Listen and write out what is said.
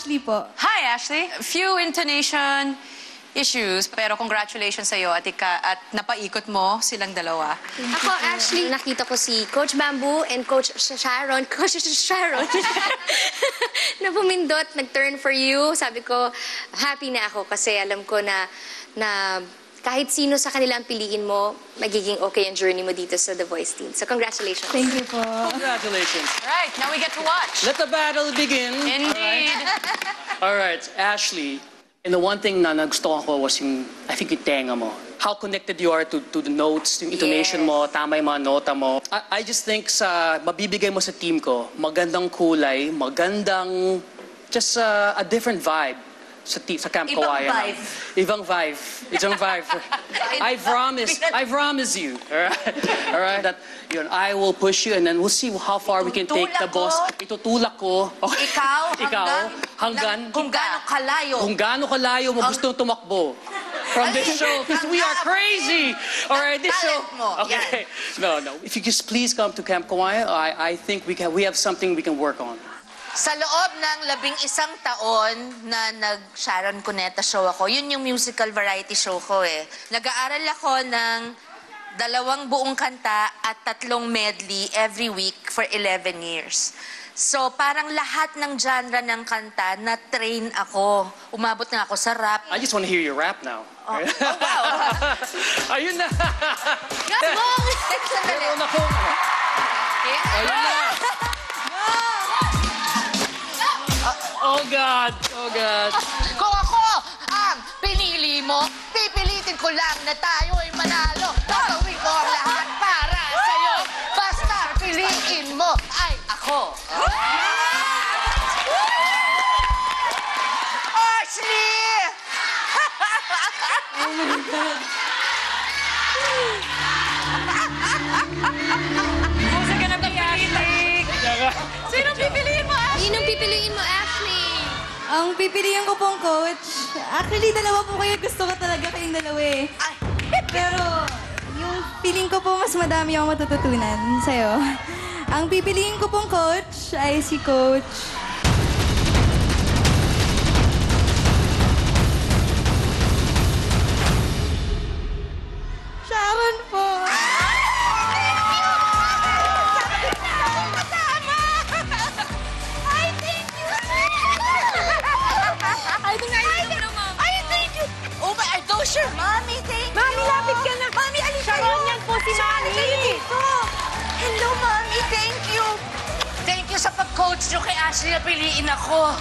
Ashley po. Hi, Ashley. Few intonation issues, pero congratulations sa'yo at napaikot mo silang dalawa. Ako, Ashley, nakita ko si Coach Bamboo and Coach Sharon. Coach Sharon. Na pumindot, nag-turn for you. Sabi ko, happy na ako kasi alam ko na kahit sino sa kanila ang piliin mo, magiging okay ang journey mo dito sa The Voice team. So, congratulations. Thank you po. Congratulations. All right, now we get to watch. Let the battle begin. Indeed. All right, Ashley. And the one thing na nagustuhan ko was yung, I think yung tenga mo. How connected you are to the notes, yung intonation mo, tama yung mga nota mo. I just think sa mabibigay mo sa team ko, magandang kulay, magandang, just a different vibe sa Camp Kawayan. Ibang vibe. Ibang vibe. I promise you. All right? That yun, I will push you and then we'll see how far we can take the boss. Itutulak ko. Ikaw, hanggang kung gaano kalayo. Kung gaano kalayo mo gusto tumakbo. From this show, because we are crazy. All right, this show. Okay. No. If you just please come to Camp Kawayan, I think we have something we can work on. Sa loob ng 11 taon na nag-Sharon Cuneta show ako, yun yung musical variety show ko eh. Nag-aaral ako ng 2 buong kanta at 3 medley every week for 11 years. So, parang lahat ng genre ng kanta, na-train ako. Umabot na ako sa rap. I just want to hear your rap now. Oh, wow! Ayun na! Gasbong! Meron ako. Ayun na! Oh God! Oh God! Kung ako ang pinili mo, pipilitin ko lang na tayo'y manalo. Gagawin ko ang lahat para sa'yo. Basta piliin mo ay ako. Ashley! Oh my God. Who's it gonna be, Ashley? Sinong pipiliin mo, Ashley? Sinong pipiliin mo, Ashley? Ang pipiliin ko pong coach, actually dalawa po kayo. Gusto ko talaga kayong dalawa eh. Pero yung feeling ko po mas madami akong matututunan sa'yo. Ang pipiliin ko pong coach ay si Coach Sharon po. Sure, Mommy, thank you. Mami, lapit ka na. Mommy, alin kayo? Sharon, yan po si Mami. Kayo dito. Hello, Mommy, thank you. Thank you sa pag-coach nyo kay Ashley na piliin ako.